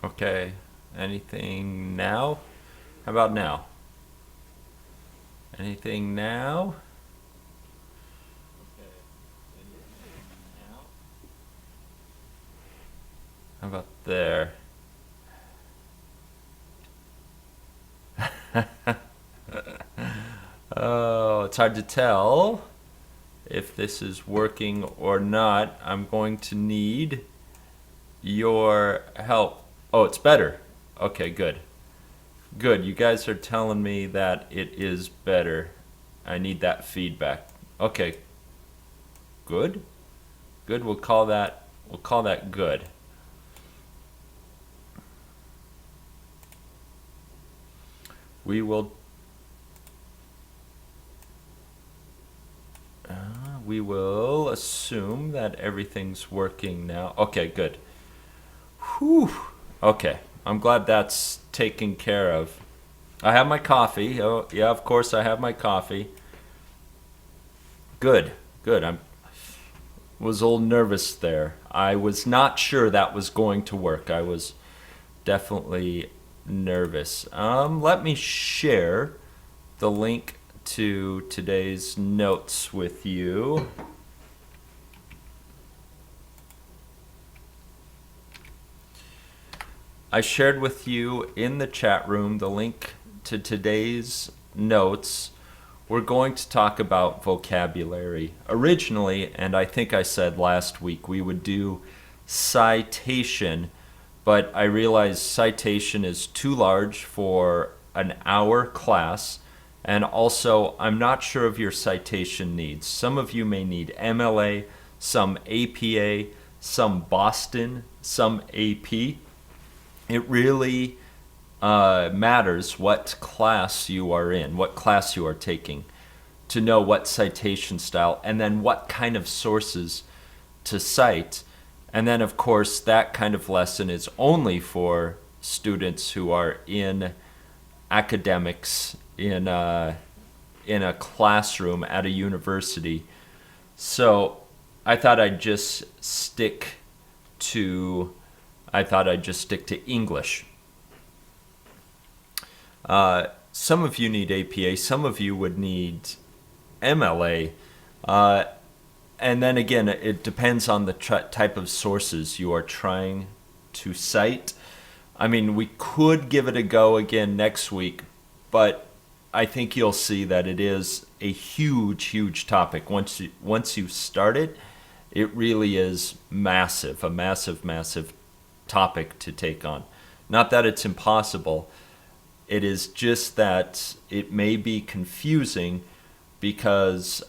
Okay. Anything now? How about now? Anything now? Okay. Anything now? How about there? Oh, it's hard to tell if this is working or not. I'm going to need your help. Oh, it's better. Okay, good. Good. You guys are telling me that it is better. I need that feedback. Okay, good. Good. We'll call that good. We will we will assume that everything's working now. Okay, good. Whew. Okay. I'm glad that's taken care of. I have my coffee. Oh, yeah, of course I have my coffee. Good. Good. I was a little nervous there. I was not sure that was going to work. I was definitely nervous. Let me share the link to today's notes with you. I shared with you in the chat room the link to today's notes. We're going to talk about vocabulary. Originally, and I think I said last week, we would do citation, but I realized citation is too large for an hour class. And also, I'm not sure of your citation needs. Some of you may need MLA, some APA, some Boston, some AP. It really matters what class you are in, what class you are taking, to know what citation style and then what kind of sources to cite. And then, of course, that kind of lesson is only for students who are in academics in a classroom at a university. So I thought I'd just stick to English. Some of you need APA, some of you would need MLA. And then again, it depends on the type of sources you are trying to cite. I mean, we could give it a go again next week, but I think you'll see that it is a huge, huge topic. Once you start it, it really is massive, a massive, massive topic to take on. Not that it's impossible. It is just that it may be confusing because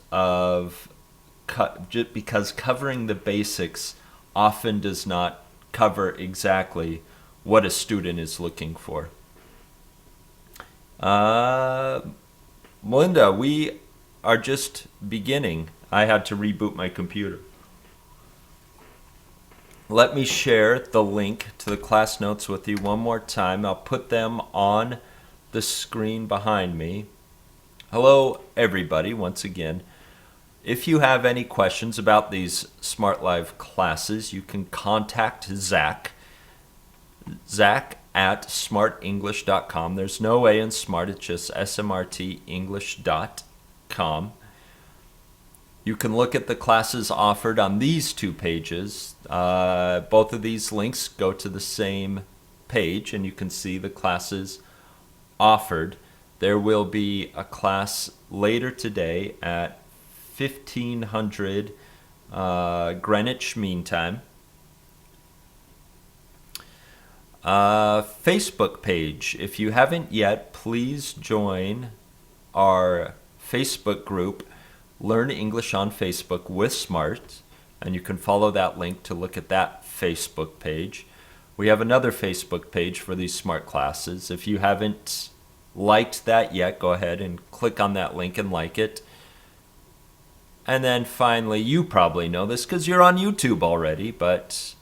because covering the basics often does not cover exactly what a student is looking for. Melinda, we are just beginning. I had to reboot my computer. Let me share the link to the class notes with you one more time. I'll put them on the screen behind me. Hello, everybody, once again. If you have any questions about these Smrt Live classes, you can contact Zach at smartenglish.com. There's no A in smart, it's just smrtenglish.com. You can look at the classes offered on these two pages. Both of these links go to the same page, and you can see the classes offered. There will be a class later today at 1500 Greenwich Mean Time. Facebook page. If you haven't yet, please join our Facebook group, Learn English on Facebook with Smrt, and you can follow that link to look at that Facebook page. We have another Facebook page for these Smrt classes. If you haven't liked that yet, go ahead and click on that link and like it. And then finally, you probably know this because you're on YouTube already, but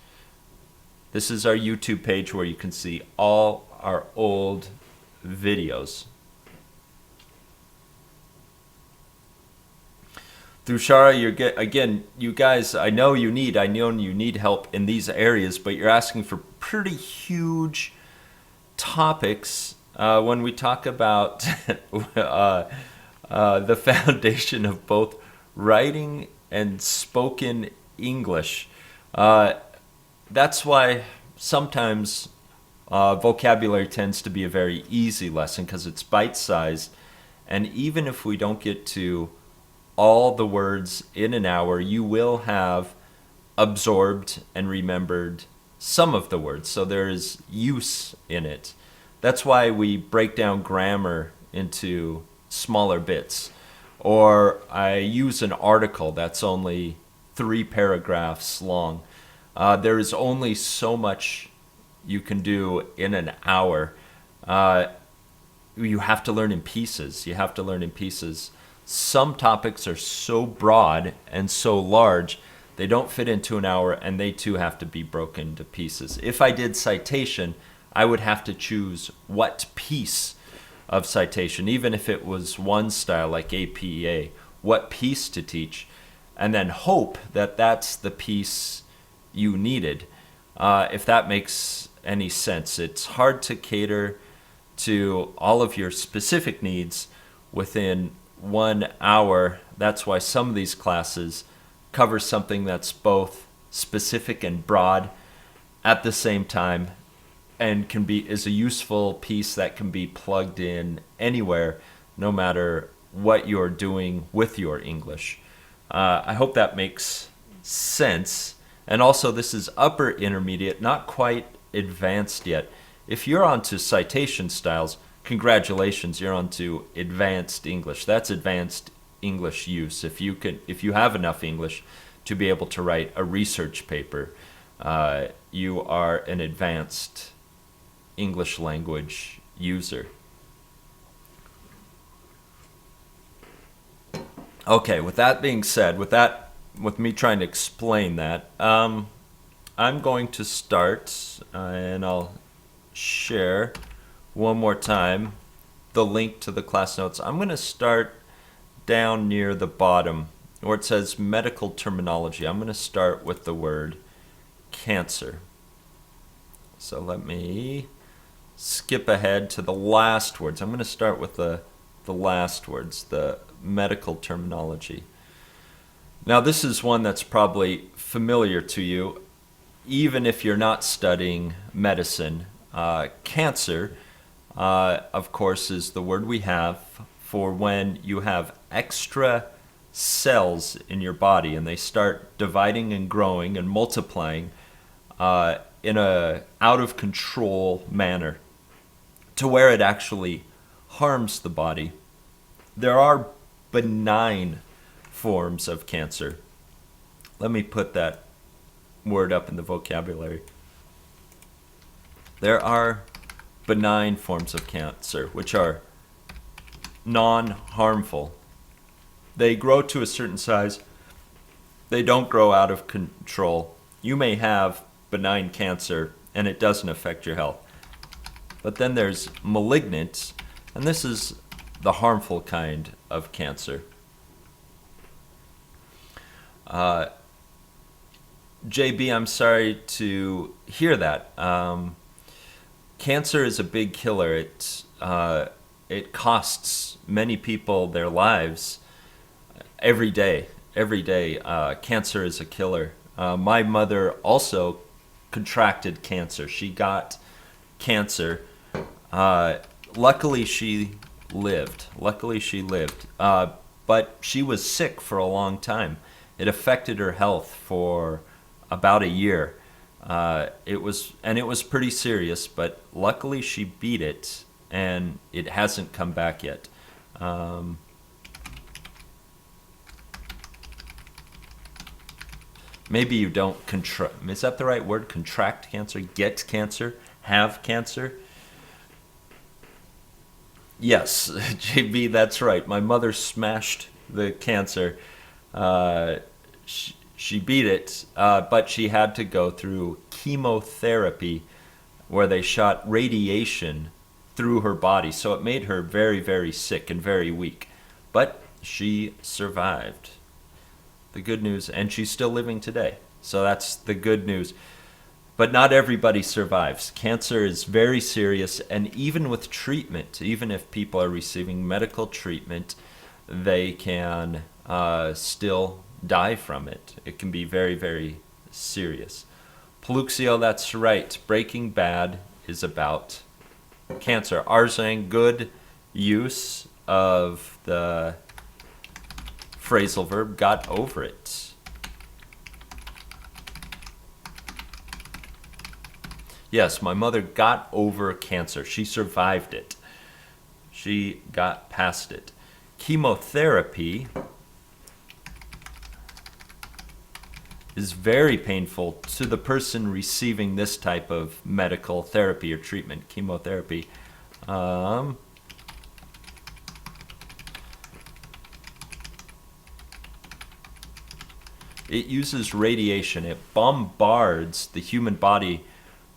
this is our YouTube page where you can see all our old videos. Thushara, again, you guys, I know you need help in these areas, but you're asking for pretty huge topics when we talk about the foundation of both writing and spoken English. That's why sometimes vocabulary tends to be a very easy lesson because it's bite-sized. And even if we don't get to all the words in an hour, you will have absorbed and remembered some of the words. So there is use in it. That's why we break down grammar into smaller bits. Or I use an article that's only 3 paragraphs long. There is only so much you can do in an hour. You have to learn in pieces. You have to learn in pieces. Some topics are so broad and so large, they don't fit into an hour, and they too have to be broken to pieces. If I did citation, I would have to choose what piece of citation, even if it was one style like APA, what piece to teach, and then hope that that's the piece you needed. If that makes any sense. It's hard to cater to all of your specific needs within 1 hour. That's why some of these classes cover something that's both specific and broad at the same time, and is a useful piece that can be plugged in anywhere, no matter what you're doing with your English. I hope that makes sense. And also, this is upper intermediate, not quite advanced yet. If you're onto citation styles, congratulations, you're onto advanced English. That's advanced English use. If you have enough English to be able to write a research paper, you are an advanced English language user. Okay, with that being said, with me trying to explain that, I'm going to start, and I'll share one more time the link to the class notes. I'm going to start down near the bottom where it says medical terminology. I'm going to start with the word cancer. So let me skip ahead to the last words. I'm going to start with the last words, the medical terminology. Now, this is one that's probably familiar to you, even if you're not studying medicine. Cancer, of course, is the word we have for when you have extra cells in your body and they start dividing and growing and multiplying in a out of control manner to where it actually harms the body. There are benign forms of cancer. Let me put that word up in the vocabulary. There are benign forms of cancer, which are non-harmful. They grow to a certain size. They don't grow out of control. You may have benign cancer and it doesn't affect your health. But then there's malignant, and this is the harmful kind of cancer. JB, I'm sorry to hear that. Cancer is a big killer. It costs many people their lives every day. Every day, cancer is a killer. My mother also contracted cancer. She got cancer. Luckily, she lived. But she was sick for a long time. It affected her health for about a year. It was pretty serious, but luckily she beat it, and it hasn't come back yet. Maybe you don't contract. Is that the right word? Contract cancer? Get cancer? Have cancer? Yes, JB, that's right. My mother smashed the cancer. She beat it, but she had to go through chemotherapy where they shot radiation through her body. So it made her very, very sick and very weak. But she survived. The good news, and she's still living today. So that's the good news. But not everybody survives. Cancer is very serious, and even with treatment, even if people are receiving medical treatment, they can still die from it. It can be very, very serious. Paluxio, that's right. Breaking Bad is about cancer. Arzang, good use of the phrasal verb, got over it. Yes, my mother got over cancer. She survived it. She got past it. Chemotherapy is very painful to the person receiving this type of medical therapy or treatment. Chemotherapy. It uses radiation. It bombards the human body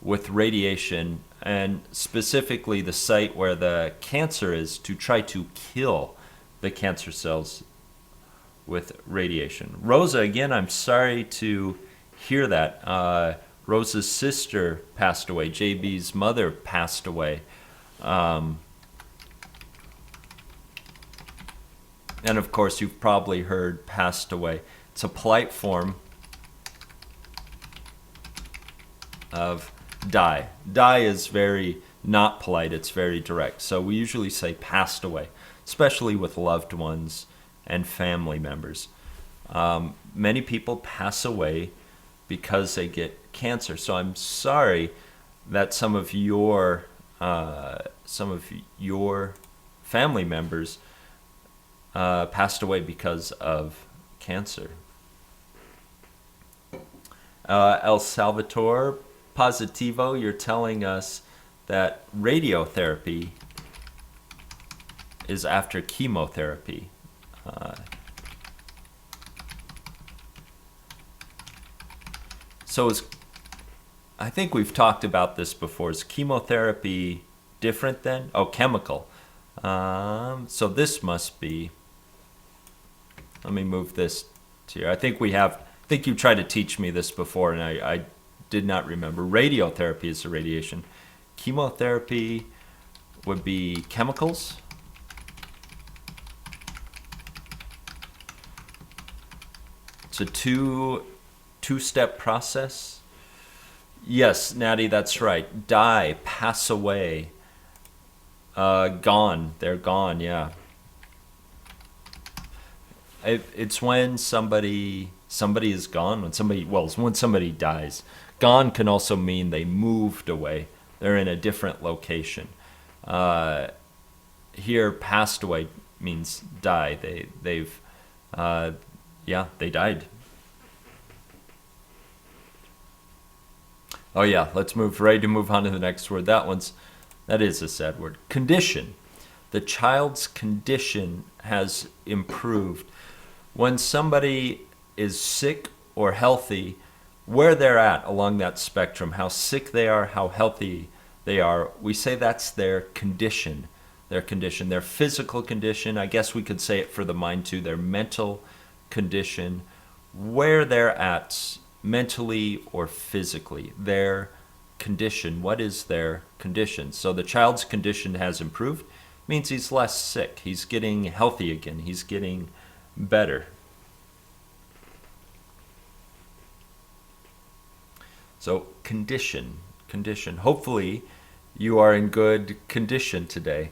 with radiation, and specifically the site where the cancer is, to try to kill the cancer cells with radiation. Rosa, again, I'm sorry to hear that. Rosa's sister passed away. JB's mother passed away. And of course, you've probably heard passed away. It's a polite form of die. Die is very not polite, it's very direct. So we usually say passed away, especially with loved ones and family members. Many people pass away because they get cancer. So I'm sorry that some of your family members passed away because of cancer. El Salvatore Positivo, you're telling us that radiotherapy is after chemotherapy. I think we've talked about this before. Is chemotherapy different then? Oh, chemical. So this must be, let me move this to here. I think you tried to teach me this before, and I did not remember. Radiotherapy is the radiation. Chemotherapy would be chemicals. It's a two-step process. Yes, Natty, that's right. Die, pass away, gone. They're gone. Yeah. It's when somebody is gone. When somebody dies. Gone can also mean they moved away. They're in a different location. Here, passed away means die. They died. Oh yeah, ready to move on to the next word. That is a sad word. Condition. The child's condition has improved. When somebody is sick or healthy, where they're at along that spectrum, how sick they are, how healthy they are, we say that's their condition. Their physical condition, I guess we could say it for the mind too, their mental condition, where they're at mentally or physically, their condition. What is their condition? So the child's condition has improved, means he's less sick, he's getting healthy again, he's getting better. So condition. Hopefully you are in good condition today.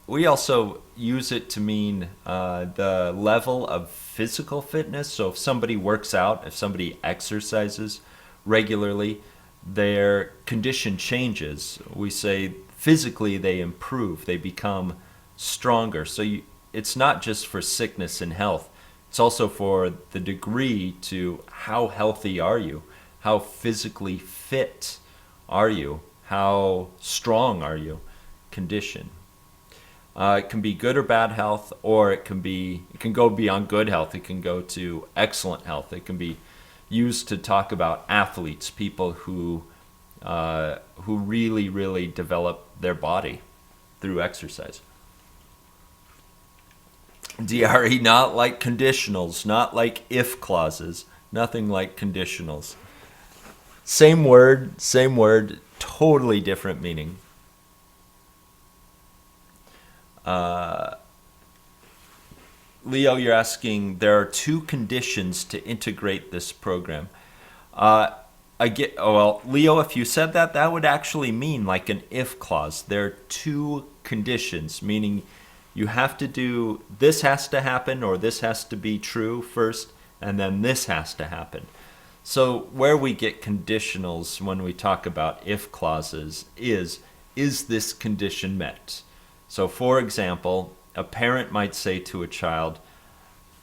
We also use it to mean the level of physical fitness. So if somebody works out, if somebody exercises regularly, their condition changes. We say physically they improve, they become stronger. So it's not just for sickness and health. It's also for the degree to how healthy are you? How physically fit are you? How strong are you? Condition. It can be good or bad health, or it can go beyond good health. It can go to excellent health. It can be used to talk about athletes, people who really, really develop their body through exercise. DRE, not like conditionals, not like if clauses, nothing like conditionals. Same word, totally different meaning. Leo, you're asking, there are two conditions to integrate this program. Leo, if you said that, that would actually mean like an if clause. There are two conditions, meaning you have to do, this has to happen or this has to be true first, and then this has to happen. So where we get conditionals when we talk about if clauses is this condition met? So for example, a parent might say to a child,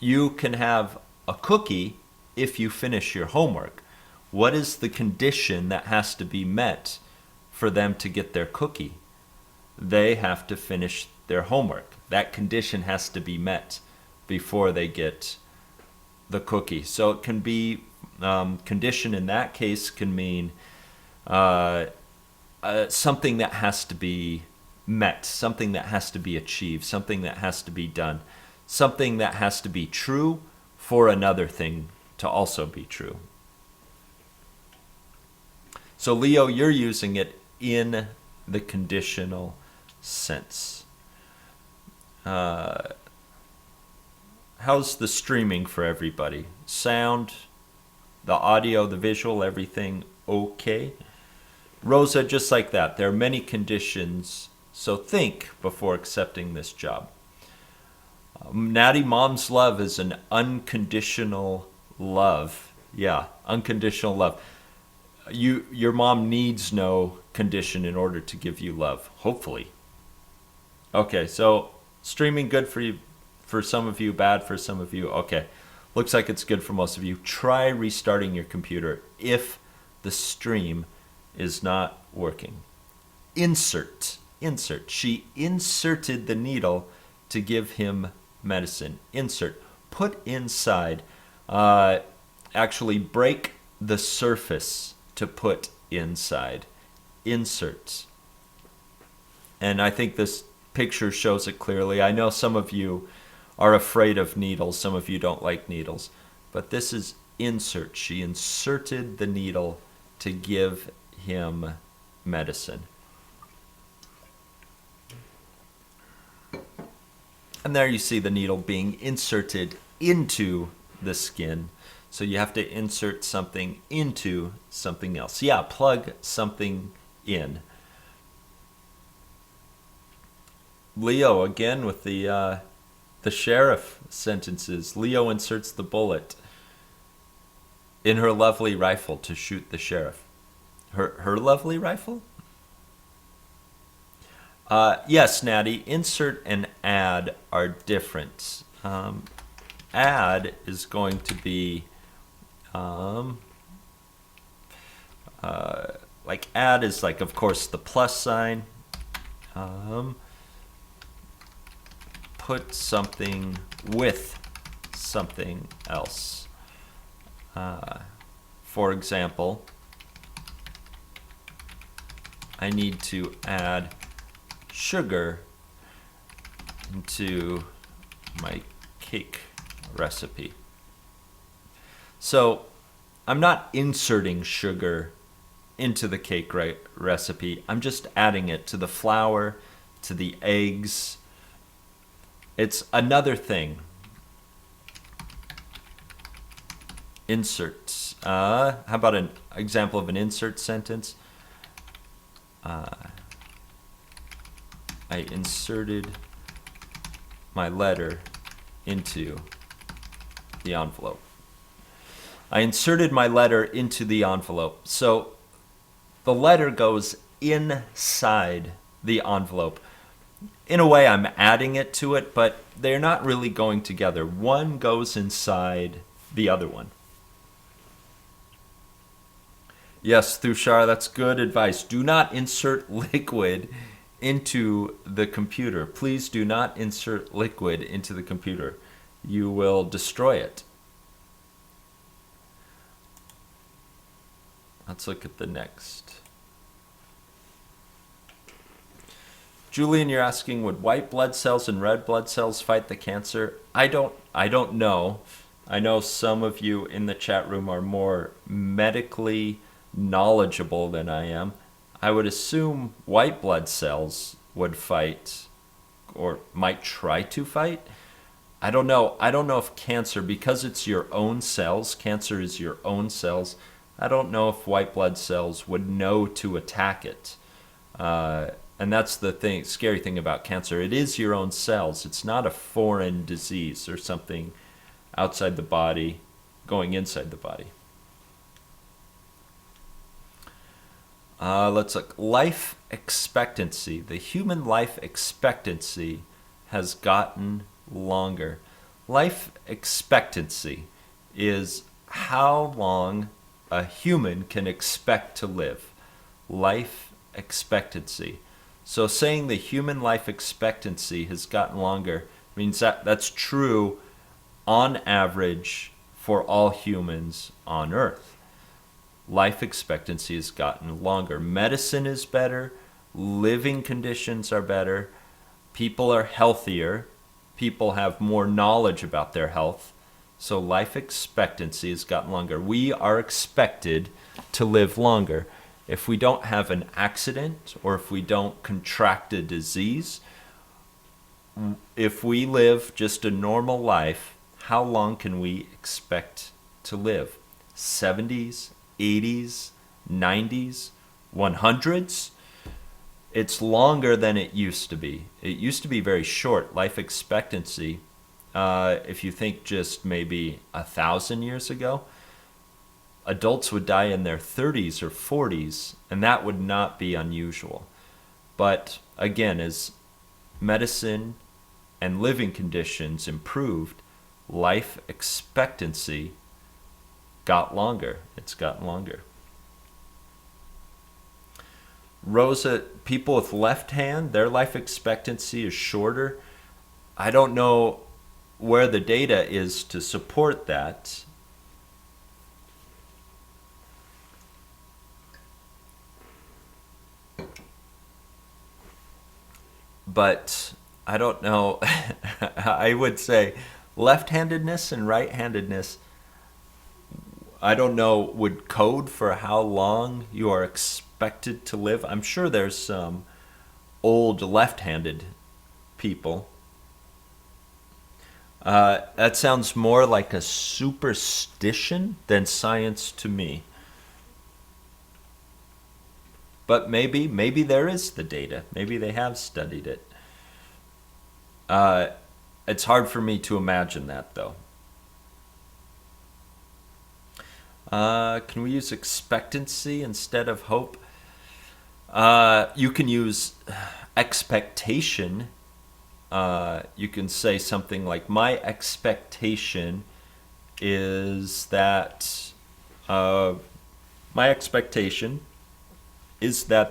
you can have a cookie if you finish your homework. What is the condition that has to be met for them to get their cookie? They have to finish their homework. That condition has to be met before they get the cookie. So it can be, condition in that case can mean something that has to be met, something that has to be achieved, something that has to be done, something that has to be true for another thing to also be true. So Leo, you're using it in the conditional sense. How's the streaming for everybody? Sound, the audio, the visual, everything okay? Rosa, just like that, there are many conditions, so think before accepting this job. Natty, mom's love is an unconditional love. Yeah, unconditional love. Your mom needs no condition in order to give you love, hopefully. Okay, so streaming good for you, for some of you, bad for some of you. Okay, looks like it's good for most of you. Try restarting your computer if the stream is not working. Insert. She inserted the needle to give him medicine. Insert. Put inside. Actually break the surface to put inside. Insert. And I think this picture shows it clearly. I know some of you are afraid of needles. Some of you don't like needles. But this is insert. She inserted the needle to give him medicine. And there you see the needle being inserted into the skin. So you have to insert something into something else. Yeah, plug something in. Leo, again with the sheriff sentences. Leo inserts the bullet in her lovely rifle to shoot the sheriff. Her lovely rifle? Yes, Natty, insert and add are different. Add is going to be, like add is like, of course, the plus sign. Put something with something else. For example, I need to add sugar into my cake recipe. So I'm not inserting sugar into the cake recipe. I'm just adding it to the flour, to the eggs. It's another thing. Insert. How about an example of an insert sentence? I inserted my letter into the envelope. I inserted my letter into the envelope. So the letter goes inside the envelope. In a way, I'm adding it to it, but they're not really going together. One goes inside the other one. Yes, Thushar, that's good advice. Do not insert liquid into the computer. Please do not insert liquid into the computer. You will destroy it. Let's look at the next. Julian, you're asking, would white blood cells and red blood cells fight the cancer? I don't know. I know some of you in the chat room are more medically knowledgeable than I am, I would assume white blood cells would fight or might try to fight. I don't know. I don't know if cancer, because it's your own cells, cancer is your own cells. I don't know if white blood cells would know to attack it. And that's the scary thing about cancer. It is your own cells. It's not a foreign disease or something outside the body going inside the body. Let's look. Life expectancy. The human life expectancy has gotten longer. Life expectancy is how long a human can expect to live. Life expectancy. So saying the human life expectancy has gotten longer means that that's true on average for all humans on Earth. Life expectancy has gotten longer. Medicine is better. Living conditions are better. People are healthier. People have more knowledge about their health. So life expectancy has gotten longer. We are expected to live longer. If we don't have an accident or if we don't contract a disease, if we live just a normal life, how long can we expect to live? 70s, 80s, 90s, 100s? It's longer than it used to be. It used to be very short. Life expectancy, if you think just maybe 1,000 years ago, adults would die in their 30s or 40s, and that would not be unusual. But again, as medicine and living conditions improved, life expectancy got longer. It's gotten longer. Rosa, people with left hand, their life expectancy is shorter. I don't know where the data is to support that. But I don't know. I would say left-handedness and right-handedness, I don't know, would code for how long you are expected to live. I'm sure there's some old left-handed people. That sounds more like a superstition than science to me. But maybe there is the data. Maybe they have studied it. It's hard for me to imagine that, though. Can we use expectancy instead of hope? You can use expectation. You can say something like, my expectation is that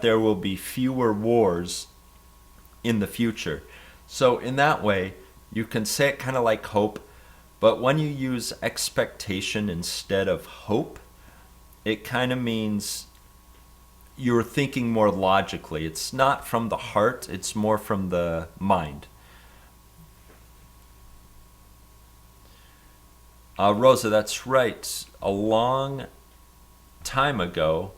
there will be fewer wars in the future. So in that way, you can say it kind of like hope, but when you use expectation instead of hope, it kind of means you're thinking more logically. It's not from the heart, it's more from the mind. Rosa, that's right. A long time ago,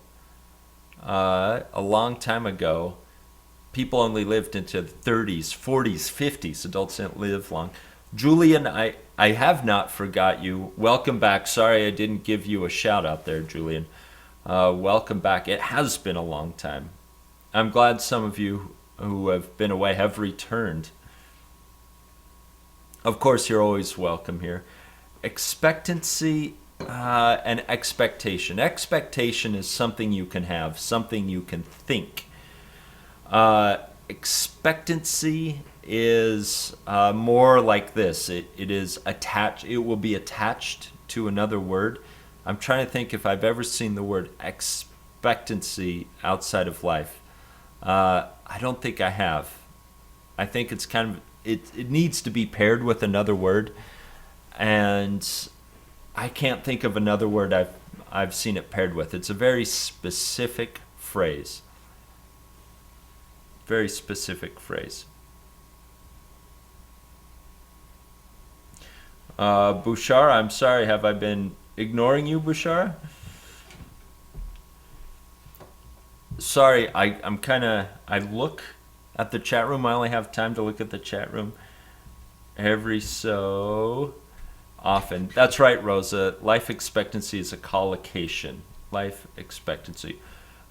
people only lived into the 30s, 40s, 50s. Adults didn't live long. Julian, I have not forgot you. Welcome back. Sorry I didn't give you a shout out there, Julian. Welcome back. It has been a long time. I'm glad some of you who have been away have returned. Of course, you're always welcome here. Expectancy and expectation. Expectation is something you can have, something you can think. Expectancy is more like this. It is attached. It will be attached to another word. I'm trying to think if I've ever seen the word expectancy outside of life. I don't think I have. I think it's kind of it needs to be paired with another word, and I can't think of another word I've seen it paired with. It's a very specific phrase. Very specific phrase. Bouchard, I'm sorry, have I been ignoring you, Bouchard? Sorry, I look at the chat room. I only have time to look at the chat room every so often. That's right, Rosa. Life expectancy is a collocation. Life expectancy.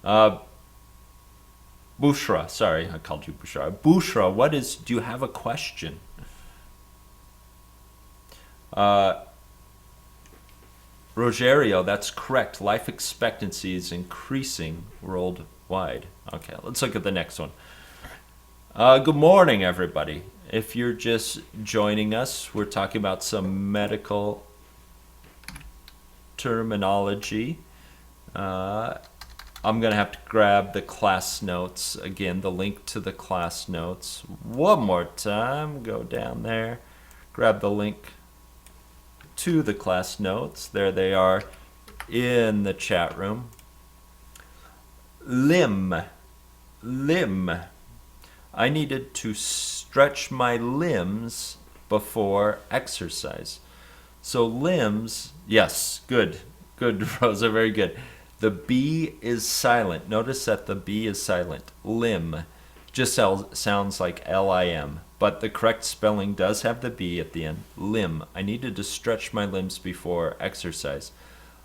Uh, Bushra, sorry, I called you Bushra. Bushra, do you have a question? Uh, Rogerio, that's correct. Life expectancy is increasing worldwide. Okay, let's look at the next one. Good morning, everybody. If you're just joining us, we're talking about some medical terminology. I'm going to have to grab the class notes again, the link to the class notes. One more time, go down there, grab the link to the class notes. There they are in the chat room. Limb. I needed to stretch my limbs before exercise. So limbs, yes, good, Rosa, very good. The B is silent. Notice that the B is silent. Limb just sounds like L-I-M, but the correct spelling does have the B at the end. Limb. I needed to stretch my limbs before exercise.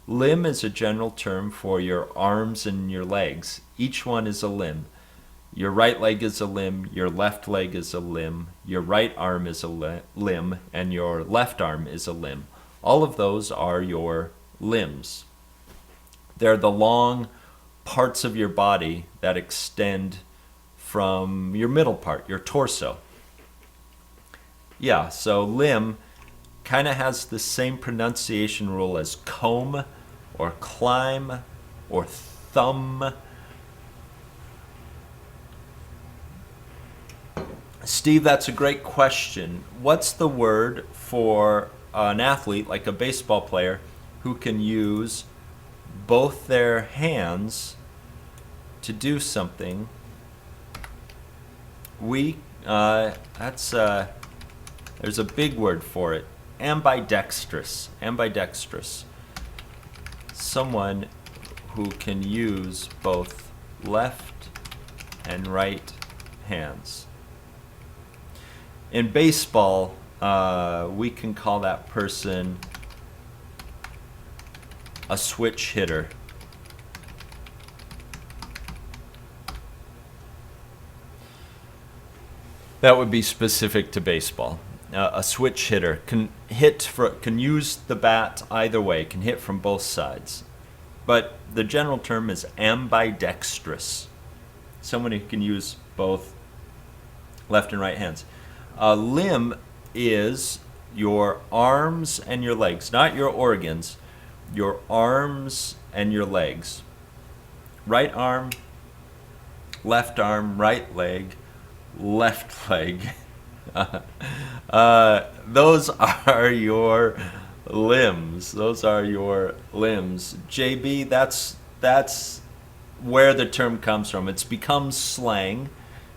Limb is a general term for your arms and your legs. Each one is a limb. Your right leg is a limb, your left leg is a limb, your right arm is a limb, and your left arm is a limb. All of those are your limbs. They're the long parts of your body that extend from your middle part, your torso. Yeah, so limb kind of has the same pronunciation rule as comb or climb or thumb. Steve, that's a great question. What's the word for an athlete, like a baseball player, who can use both their hands to do something? There's a big word for it. Ambidextrous. Someone who can use both left and right hands. In baseball, we can call that person a switch hitter. That would be specific to baseball. A switch hitter can use the bat either way, can hit from both sides. But the general term is ambidextrous. Someone who can use both left and right hands. A limb is your arms and your legs, not your organs, your arms and your legs. Right arm, right leg, left leg. Those are your limbs. JB, that's where the term comes from. It's become slang,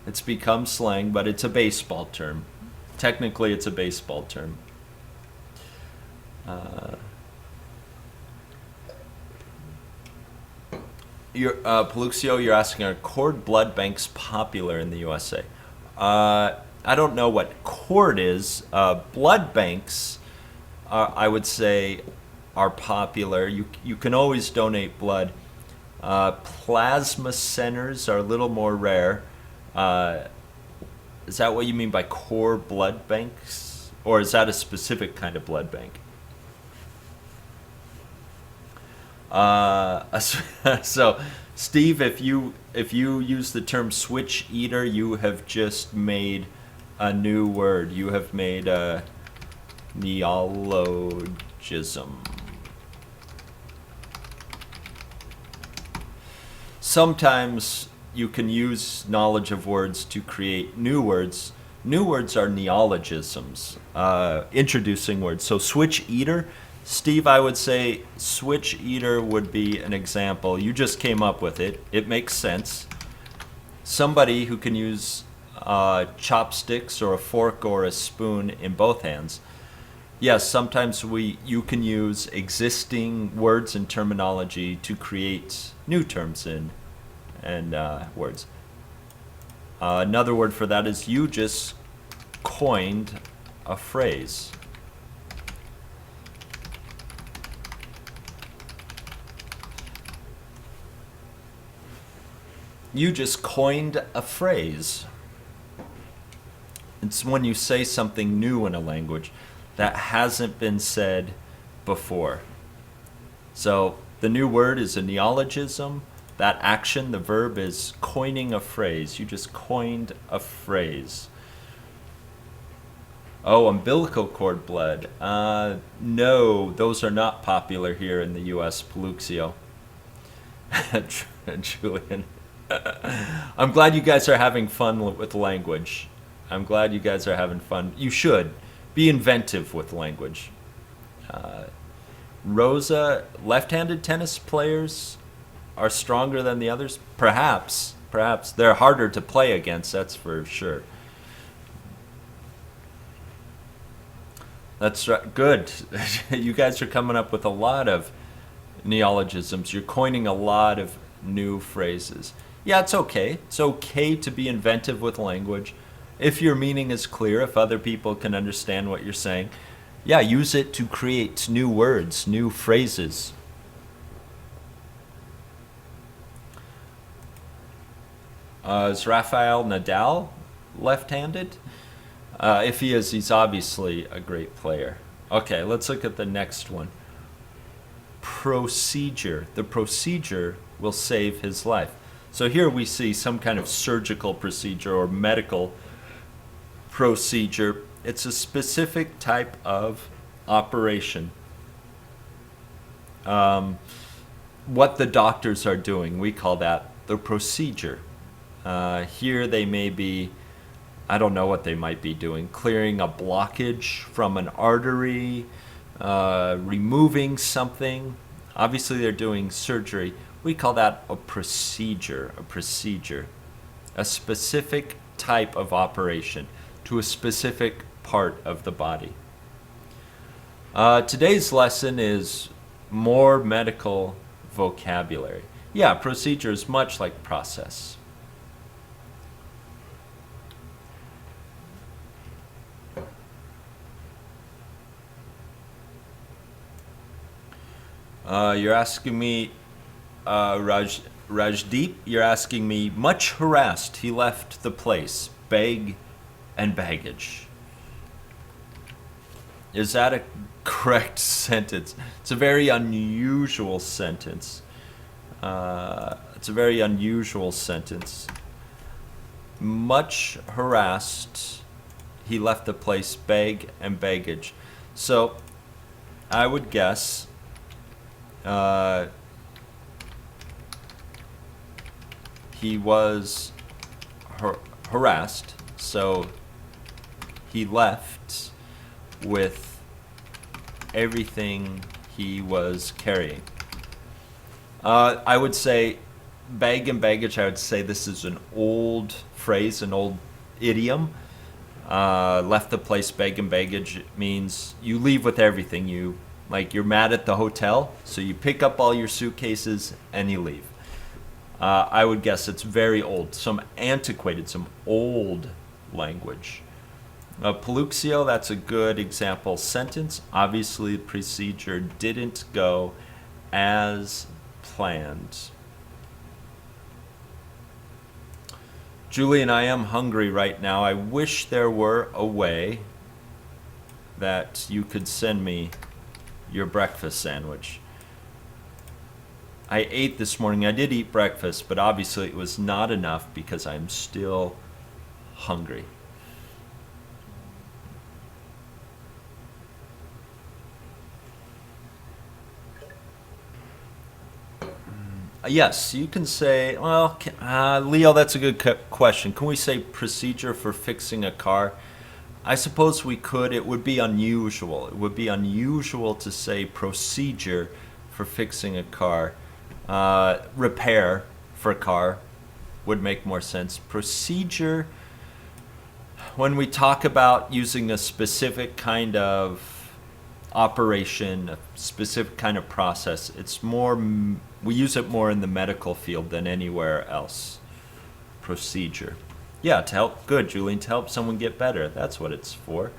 but it's a baseball term. Technically, it's a baseball term. Paluxio, you're asking, are cord blood banks popular in the USA? I don't know what cord is. Blood banks, I would say, are popular. You can always donate blood. Plasma centers are a little more rare. Is that what you mean by core blood banks? Or is that a specific kind of blood bank? So, Steve, if you use the term switch eater, you have just made a new word. You have made a neologism. Sometimes you can use knowledge of words to create new words. New words are neologisms, introducing words. So switch eater, Steve, I would say switch eater would be an example. You just came up with it. It makes sense. Somebody who can use chopsticks or a fork or a spoon in both hands. Yes, sometimes you can use existing words and terminology to create new terms and words. Another word for that is you just coined a phrase. You just coined a phrase. It's when you say something new in a language that hasn't been said before. So the new word is a neologism. That action, the verb, is coining a phrase. You just coined a phrase. Oh, umbilical cord blood. No, those are not popular here in the U.S., Paluxio. Julian. I'm glad you guys are having fun with language. I'm glad you guys are having fun. You should. Be inventive with language. Rosa, left-handed tennis players are stronger than the others? Perhaps. They're harder to play against, that's for sure. That's right. Good. You guys are coming up with a lot of neologisms. You're coining a lot of new phrases. Yeah, it's okay. It's okay to be inventive with language. If your meaning is clear, if other people can understand what you're saying, yeah, use it to create new words, new phrases. Is Rafael Nadal left-handed? If he is, he's obviously a great player. Okay, let's look at the next one. Procedure. The procedure will save his life. So here we see some kind of surgical procedure or medical procedure. It's a specific type of operation. What the doctors are doing, we call that the procedure. Here they may be, I don't know what they might be doing, clearing a blockage from an artery, removing something. Obviously they're doing surgery. We call that a procedure, a specific type of operation to a specific part of the body. Today's lesson is more medical vocabulary. Yeah, procedure is much like process. You're asking me, Rajdeep, you're asking me, much harassed, he left the place, bag and baggage. Is that a correct sentence? It's a very unusual sentence. Much harassed, he left the place, bag and baggage. So, I would guess he was harassed, so he left with everything he was carrying. I would say bag and baggage, I would say this is an old phrase, an old idiom. Left the place, bag and baggage means you leave with everything. You're mad at the hotel, so you pick up all your suitcases and you leave. I would guess it's very old, some antiquated, some old language. Paluxio, that's a good example sentence. Obviously, the procedure didn't go as planned. Julian, I am hungry right now. I wish there were a way that you could send me your breakfast sandwich. I ate this morning. I did eat breakfast, but obviously it was not enough because I'm still hungry. Yes, you can say, well, Leo, that's a good question. Can we say procedure for fixing a car? I suppose we could. It would be unusual. It would be unusual to say procedure for fixing a car. Repair for a car would make more sense. Procedure, when we talk about using a specific kind of operation, a specific kind of process. It's more, we use it more in the medical field than anywhere else. Procedure. Yeah, to help, good, Julian, to help someone get better. That's what it's for.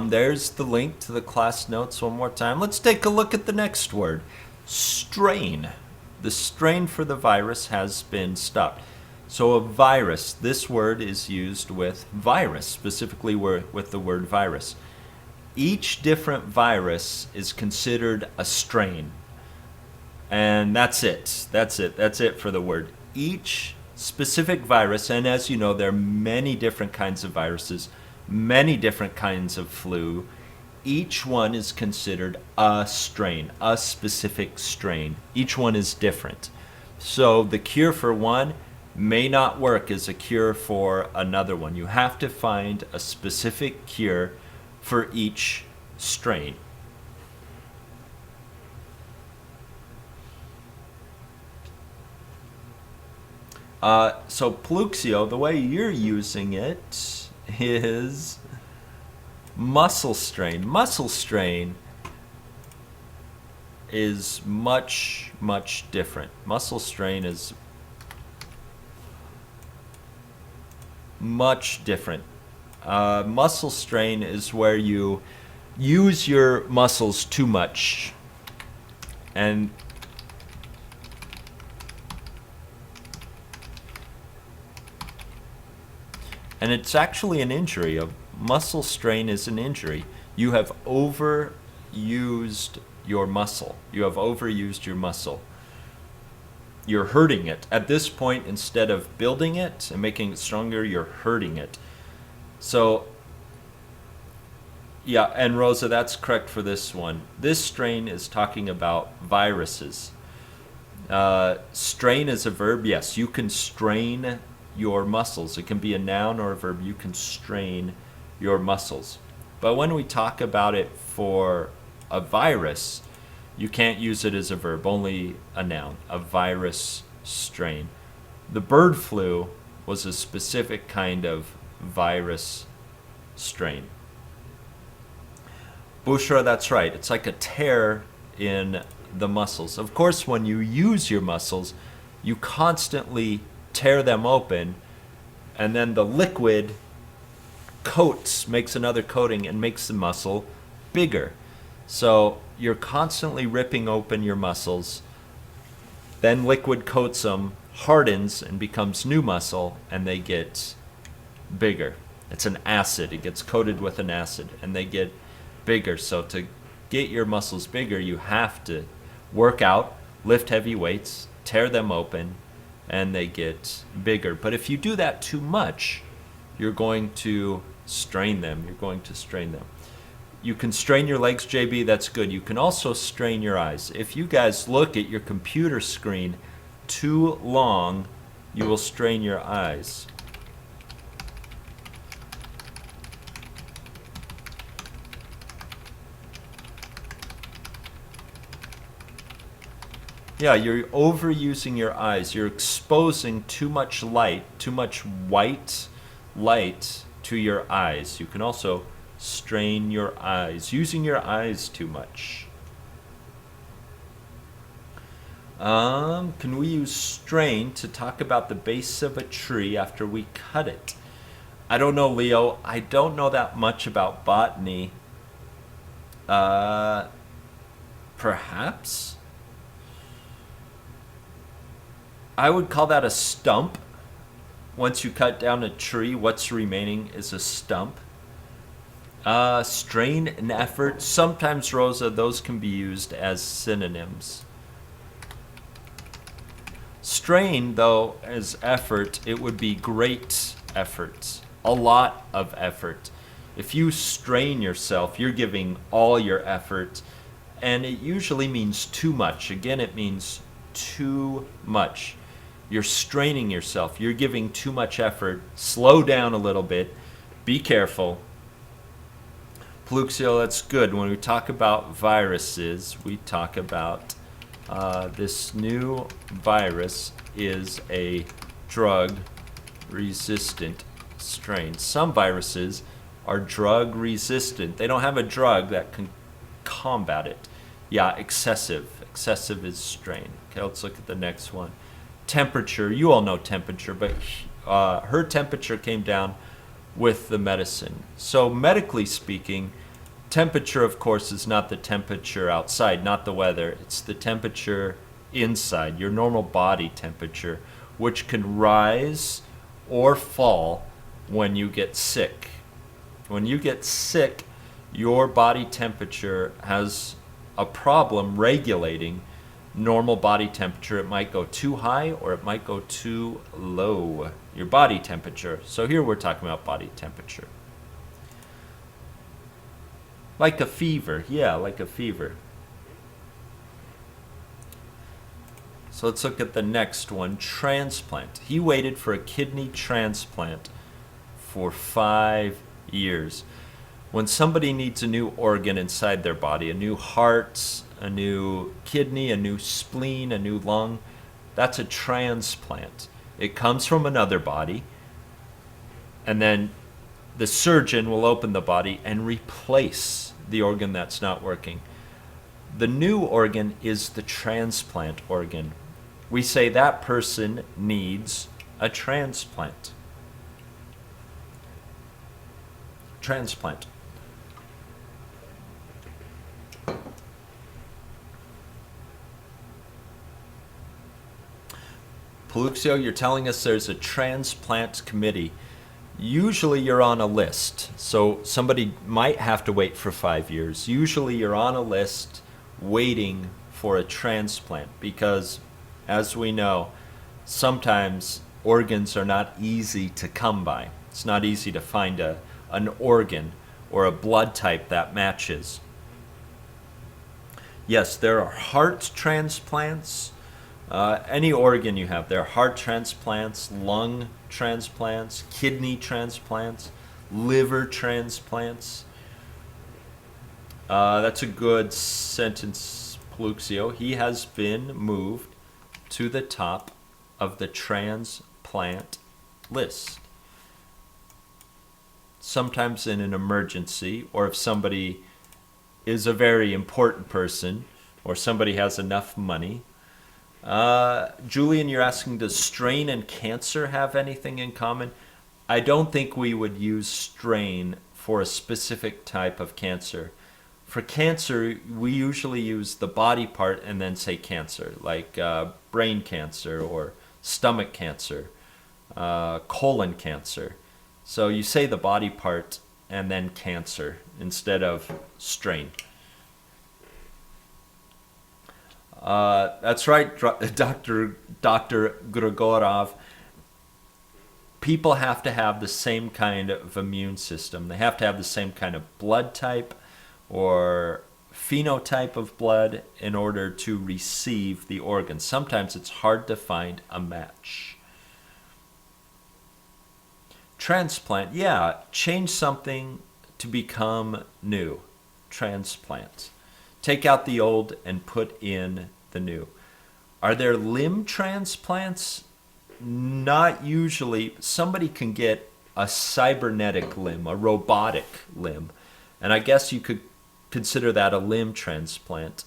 There's the link to the class notes one more time. Let's take a look at the next word. Strain. The strain for the virus has been stopped. So a virus, this word is used with virus, specifically with the word virus. Each different virus is considered a strain. And that's it. That's it for the word. Each specific virus, and as you know, there are many different kinds of viruses, many different kinds of flu. Each one is considered a strain, a specific strain. Each one is different. So the cure for one may not work as a cure for another one. You have to find a specific cure for each strain. So Pluxio, the way you're using it is muscle strain. Muscle strain is much, much different. Muscle strain is much different. Muscle strain is where you use your muscles too much. And it's actually an injury. A muscle strain is an injury. You have overused your muscle. You have overused your muscle. You're hurting it. At this point, instead of building it and making it stronger, you're hurting it. So, yeah, and Rosa, that's correct for this one. This strain is talking about viruses. Strain is a verb. Yes, you can strain your muscles. It can be a noun or a verb. You can strain your muscles. But when we talk about it for a virus, you can't use it as a verb, only a noun, a virus strain. The bird flu was a specific kind of virus strain. Bushra, that's right. It's like a tear in the muscles. Of course, when you use your muscles, you constantly tear them open, and then the liquid coats, makes another coating, and makes the muscle bigger. So you're constantly ripping open your muscles, then liquid coats them, hardens, and becomes new muscle, and they get bigger. It's an acid. It gets coated with an acid, and they get bigger. So to get your muscles bigger, you have to work out, lift heavy weights, tear them open, and they get bigger. But if you do that too much, you're going to strain them. You're going to strain them. You can strain your legs, JB, that's good. You can also strain your eyes. If you guys look at your computer screen too long, you will strain your eyes. Yeah, you're overusing your eyes. You're exposing too much light, too much white light to your eyes. You can also strain your eyes, using your eyes too much. Can we use strain to talk about the base of a tree after we cut it? I don't know, Leo. I don't know that much about botany. Perhaps? I would call that a stump. Once you cut down a tree, what's remaining is a stump. Strain and effort. Sometimes, Rosa, those can be used as synonyms. Strain, though, as effort, it would be great effort. A lot of effort. If you strain yourself, you're giving all your effort, and it usually means too much. Again, it means too much. You're straining yourself. You're giving too much effort. Slow down a little bit. Be careful. Pluxio, that's good. When we talk about viruses, we talk about This new virus is a drug-resistant strain. Some viruses are drug-resistant. They don't have a drug that can combat it. Yeah, excessive. Excessive is strain. Okay, let's look at the next one. Temperature. You all know temperature, but her temperature came down with the medicine. So medically speaking, temperature, of course, is not the temperature outside, not the weather. It's the temperature inside, your normal body temperature, which can rise or fall when you get sick. When you get sick, your body temperature has a problem regulating normal body temperature. It might go too high or it might go too low, your body temperature. So here we're talking about body temperature. Like a fever, yeah, like a fever. So let's look at the next one, transplant. He waited for a kidney transplant for 5 years. When somebody needs a new organ inside their body, a new heart, a new kidney, a new spleen, a new lung, that's a transplant. It comes from another body, and then the surgeon will open the body and replace the organ that's not working. The new organ is the transplant organ. We say that person needs a transplant. Transplant. Paluxio, you're telling us there's a transplant committee. Usually you're on a list, so somebody might have to wait for 5 years. Usually you're on a list waiting for a transplant because, as we know, sometimes organs are not easy to come by. It's not easy to find an organ or a blood type that matches. Yes, there are heart transplants. Any organ you have, there are heart transplants, lung transplants, kidney transplants, liver transplants. That's a good sentence, Paluxio. He has been moved to the top of the transplant list. Sometimes in an emergency, or if somebody is a very important person, or somebody has enough money. Julian, you're asking, does strain and cancer have anything in common? I don't think we would use strain for a specific type of cancer. For cancer, we usually use the body part and then say cancer, like brain cancer or stomach cancer, colon cancer. So you say the body part and then cancer instead of strain. That's right, Dr. Grigorov. People have to have the same kind of immune system. They have to have the same kind of blood type or phenotype of blood in order to receive the organ. Sometimes it's hard to find a match. Transplant, yeah, change something to become new. Transplant. Take out the old and put in the new. Are there limb transplants? Not usually. Somebody can get a cybernetic limb, a robotic limb. And I guess you could consider that a limb transplant.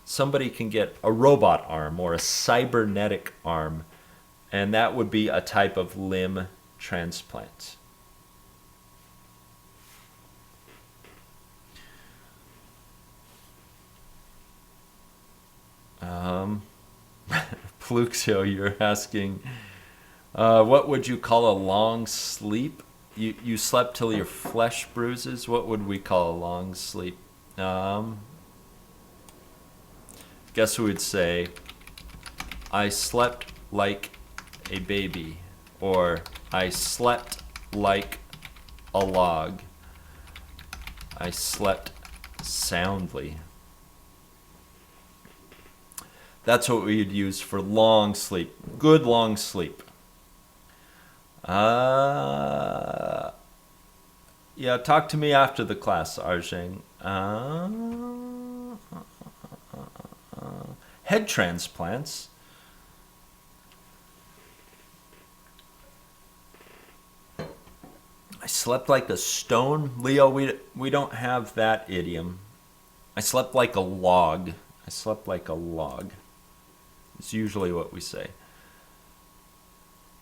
Somebody can get a robot arm or a cybernetic arm, and that would be a type of limb transplant. Fluxio, you're asking, what would you call a long sleep? You slept till your flesh bruises? What would we call a long sleep? Guess we would say, I slept like a baby, or I slept like a log. I slept soundly. That's what we'd use for long sleep. Good long sleep. Yeah, talk to me after the class, Arjang. Head transplants. I slept like a stone. Leo, we don't have that idiom. I slept like a log. I slept like a log. It's usually what we say.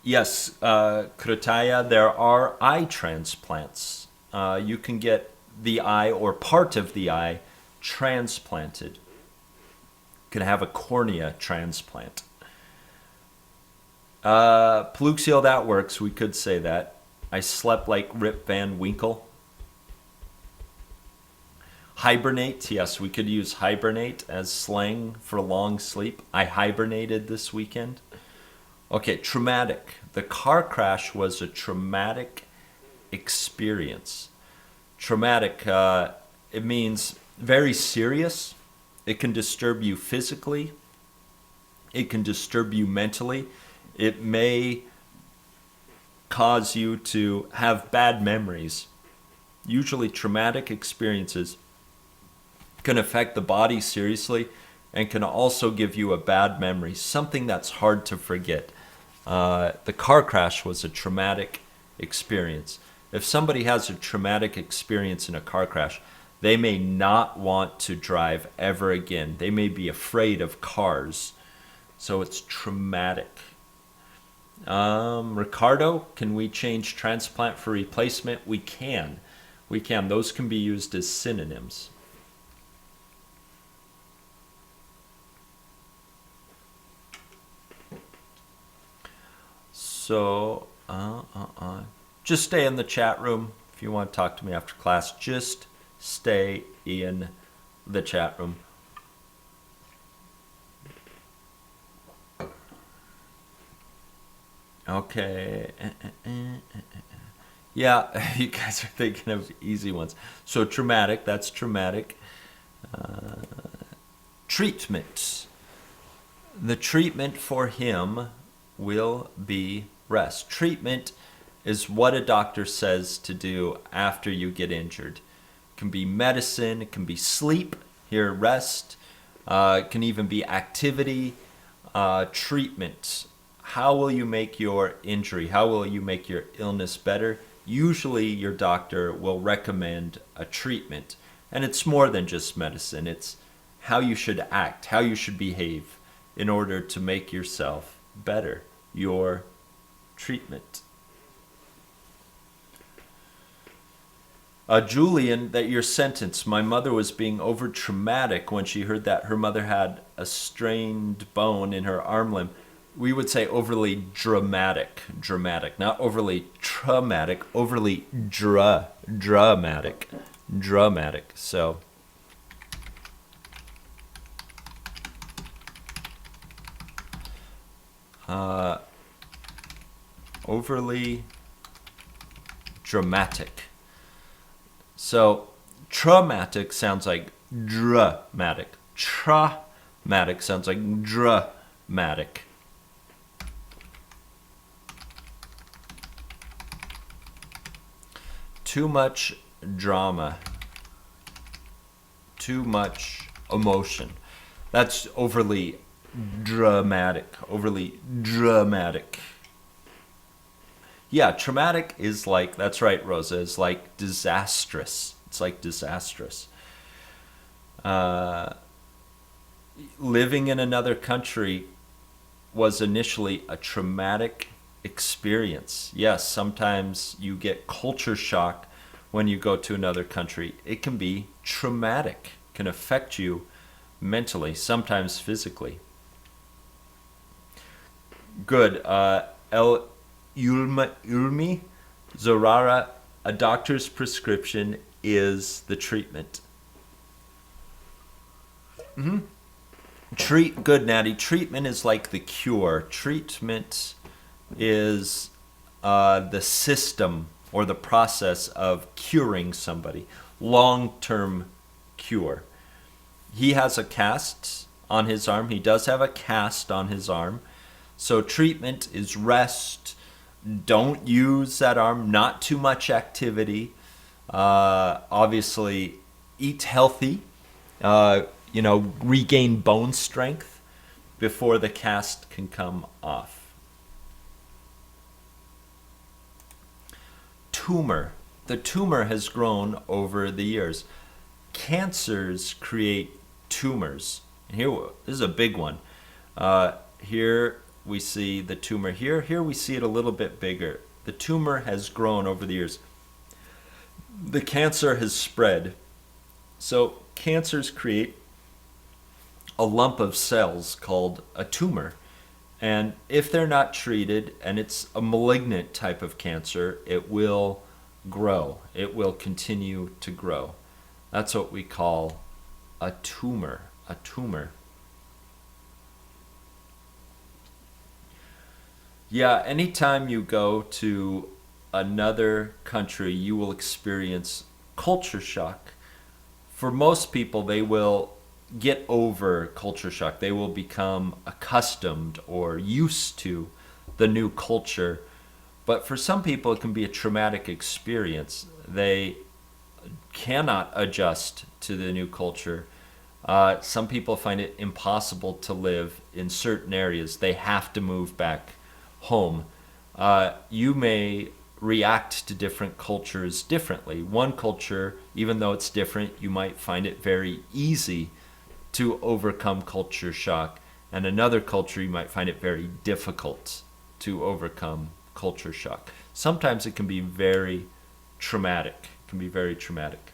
Yes, Krutaya, there are eye transplants. You can get the eye or part of the eye transplanted. You can have a cornea transplant. Paluxio, that works. We could say that. I slept like Rip Van Winkle. Hibernate, yes, we could use hibernate as slang for long sleep. I hibernated this weekend. Okay, traumatic. The car crash was a traumatic experience. Traumatic, it means very serious. It can disturb you physically. It can disturb you mentally. It may cause you to have bad memories. Usually traumatic experiences can affect the body seriously and can also give you a bad memory, something that's hard to forget. The car crash was a traumatic experience. If somebody has a traumatic experience in a car crash, they may not want to drive ever again. They may be afraid of cars. So it's traumatic. Ricardo, can we change transplant for replacement? We can. We can. Those can be used as synonyms. So, just stay in the chat room. If you want to talk to me after class, just stay in the chat room. Okay. Yeah, you guys are thinking of easy ones. So traumatic, that's traumatic. Treatment. The treatment for him will be rest. Treatment is what a doctor says to do after you get injured. It can be medicine, it can be sleep, here rest, it can even be activity, treatment. How will you make your injury? How will you make your illness better? Usually your doctor will recommend a treatment. And it's more than just medicine. It's how you should act, how you should behave in order to make yourself better. Your treatment. Julian, that your sentence, my mother was being over traumatic when she heard that her mother had a strained bone in her arm limb. We would say overly dramatic, not overly traumatic, overly dramatic. So, overly dramatic. So, traumatic sounds like dramatic. Traumatic sounds like dramatic. Too much drama. Too much emotion. That's overly dramatic. Overly dramatic. Yeah, traumatic is like, that's right, Rosa, is like disastrous. It's like disastrous. Living in another country was initially a traumatic experience. Yes, sometimes you get culture shock when you go to another country. It can be traumatic, can affect you mentally, sometimes physically. Good. El Ulmi Zorara, a doctor's prescription is the treatment. Good, Natty. Treatment is like the cure. Treatment is the system or the process of curing somebody. Long-term cure. He has a cast on his arm. He does have a cast on his arm. So treatment is rest. Don't use that arm. Not too much activity. Obviously, eat healthy. Regain bone strength. before the cast can come off. Tumor. The tumor has grown over the years. Cancers create tumors. And here, this is a big one. Here we see the tumor here. Here we see it a little bit bigger. The tumor has grown over the years. The cancer has spread. So cancers create a lump of cells called a tumor. And if they're not treated, and it's a malignant type of cancer, it will grow. It will continue to grow. That's what we call a tumor. A tumor. Yeah, anytime you go to another country, you will experience culture shock. For most people, they will get over culture shock. They will become accustomed or used to the new culture. But for some people, it can be a traumatic experience. They cannot adjust to the new culture. Some people find it impossible to live in certain areas. They have to move back home. You may react to different cultures differently. One culture, even though it's different, you might find it very easy to overcome culture shock. And another culture, you might find it very difficult to overcome culture shock. Sometimes it can be very traumatic. It can be very traumatic.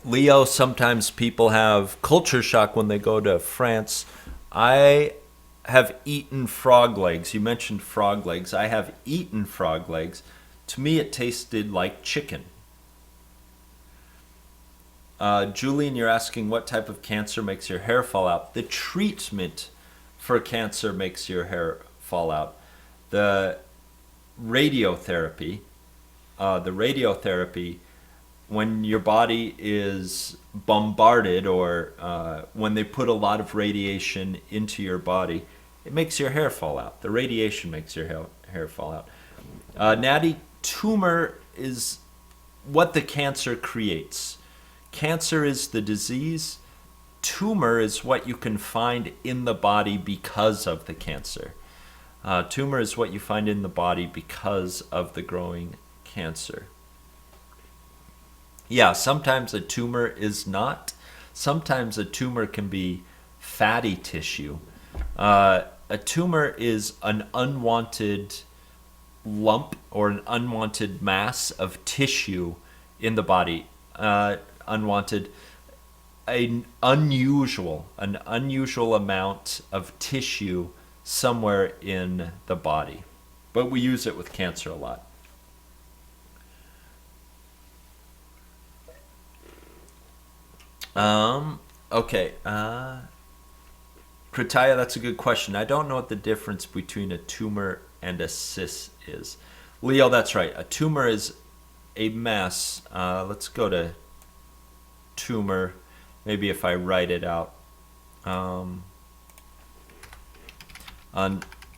Leo, sometimes people have culture shock when they go to France. I have eaten frog legs. You mentioned frog legs. I have eaten frog legs. To me, it tasted like chicken. Julian, you're asking what type of cancer makes your hair fall out. The treatment for cancer makes your hair fall out. The radiotherapy, when your body is bombarded or when they put a lot of radiation into your body, it makes your hair fall out. The radiation makes your hair fall out. Natty, tumor is what the cancer creates. Cancer is the disease. Tumor is what you can find in the body because of the cancer. Tumor is what you find in the body because of the growing cancer. Yeah, sometimes a tumor is not. Sometimes a tumor can be fatty tissue. A tumor is an unwanted lump or an unwanted mass of tissue in the body. An unusual amount of tissue somewhere in the body. But we use it with cancer a lot. Okay. Kritaya, that's a good question. I don't know what the difference between a tumor and a cyst is. Leo, that's right. A tumor is a mass. Let's go to tumor. Maybe if I write it out. An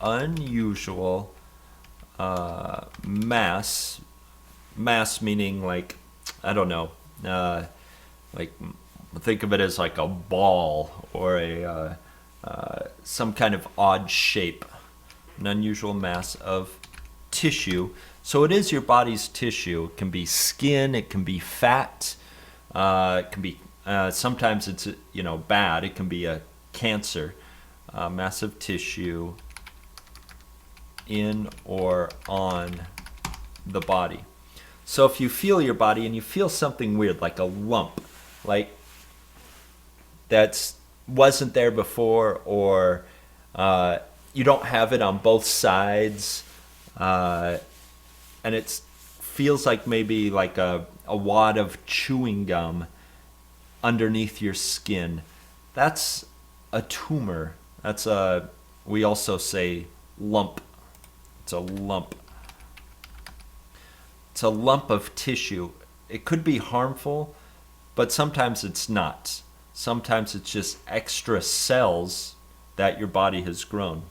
unusual mass. Mass meaning like, I don't know, like think of it as like a ball or a some kind of odd shape, an unusual mass of tissue. So it is your body's tissue. It can be skin, it can be fat, it can be sometimes it's bad. It can be a cancer, massive tissue in or on the body. So if you feel your body and you feel something weird, like a lump, like that wasn't there before, or you don't have it on both sides, and it feels like maybe like a wad of chewing gum underneath your skin, that's a tumor. We also say lump. It's a lump. It's a lump of tissue. It could be harmful, but sometimes it's not. Sometimes it's just extra cells that your body has grown.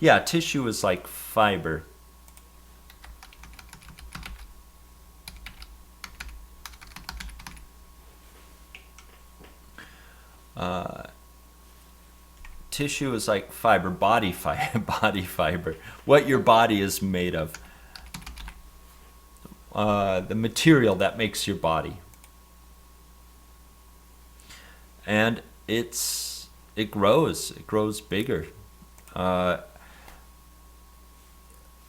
Yeah, tissue is like fiber. Tissue is like fiber, body fiber. What your body is made of. The material that makes your body. And it grows bigger.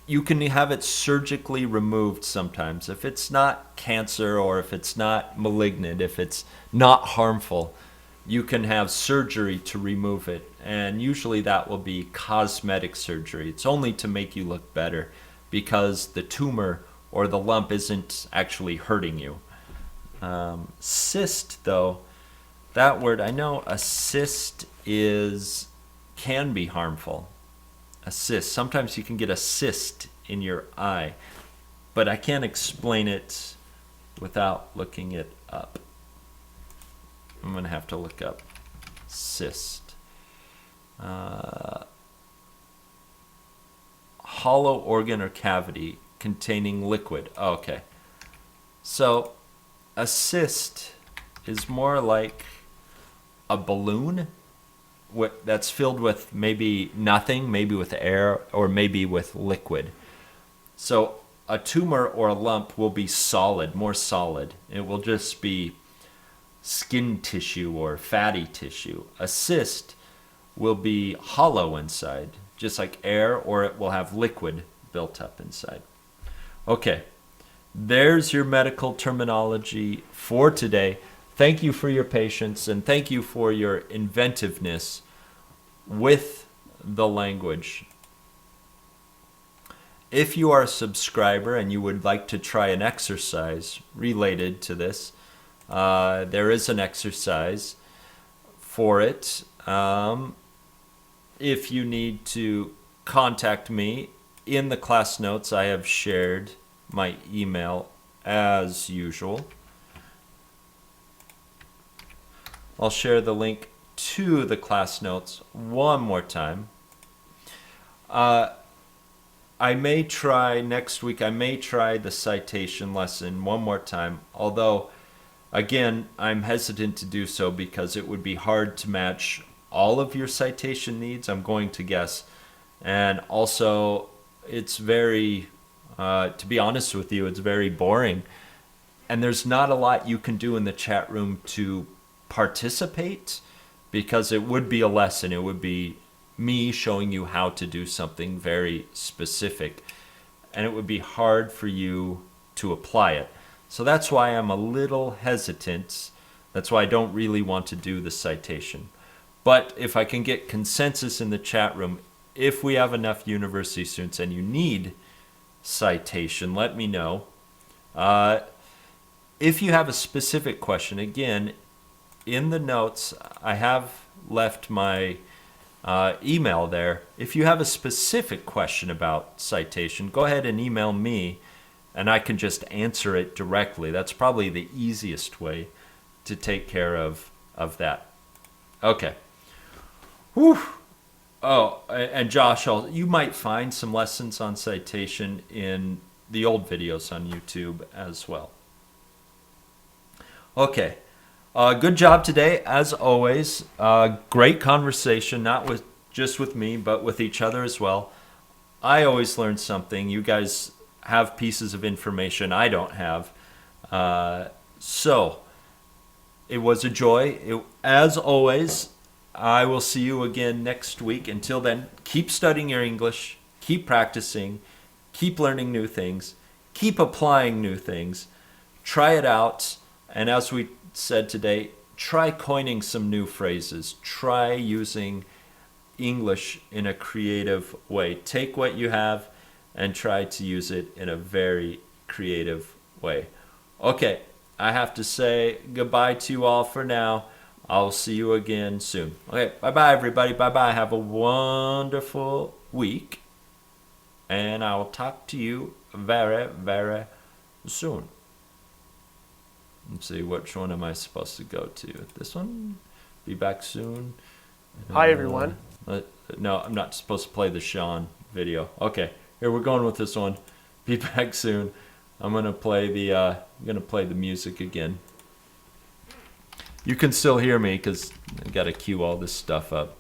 You can have it surgically removed sometimes. If it's not cancer or if it's not malignant, if it's not harmful, you can have surgery to remove it. And usually that will be cosmetic surgery. It's only to make you look better because the tumor or the lump isn't actually hurting you. Cyst, though, that word, I know a cyst can be harmful. A cyst. Sometimes you can get a cyst in your eye, but I can't explain it without looking it up. I'm going to have to look up cyst. Hollow organ or cavity containing liquid. Oh, okay. So a cyst is more like a balloon that's filled with maybe nothing, maybe with air, or maybe with liquid. So a tumor or a lump will be solid, more solid. It will just be skin tissue or fatty tissue. A cyst will be hollow inside, just like air, or it will have liquid built up inside. Okay, there's your medical terminology for today. Thank you for your patience and thank you for your inventiveness with the language. If you are a subscriber and you would like to try an exercise related to this, there is an exercise for it. If you need to contact me, in the class notes I have shared my email as usual. I'll share the link to the class notes one more time. I may try next week, I may try the citation lesson one more time, although, again, I'm hesitant to do so because it would be hard to match all of your citation needs, I'm going to guess. And also, it's very, to be honest with you, it's very boring. And there's not a lot you can do in the chat room to participate because it would be a lesson. It would be me showing you how to do something very specific. And it would be hard for you to apply it. So that's why I'm a little hesitant. That's why I don't really want to do the citation. But if I can get consensus in the chat room, if we have enough university students and you need citation, let me know. If you have a specific question, again, in the notes, I have left my email there. If you have a specific question about citation, go ahead and email me and I can just answer it directly. That's probably the easiest way to take care of that. Okay. Whew. Oh, and Josh, you might find some lessons on citation in the old videos on YouTube as well. Okay. Good job today, as always. Great conversation, not just with me, but with each other as well. I always learn something. You guys have pieces of information I don't have. So, it was a joy. As always, I will see you again next week. Until then, keep studying your English, keep practicing, keep learning new things, keep applying new things, try it out, and as we said today, try coining some new phrases. Try using English in a creative way. Take what you have and try to use it in a very creative way. Okay, I have to say goodbye to you all for now. I'll see you again soon. Okay, bye-bye, everybody. Bye-bye. Have a wonderful week. And I will talk to you very, very soon. Let's see, which one am I supposed to go to? This one? Be back soon? Hi, everyone. No, I'm not supposed to play the Sean video. Okay, here we're going with this one. Be back soon. I'm gonna play the music again. You can still hear me because I got to cue all this stuff up.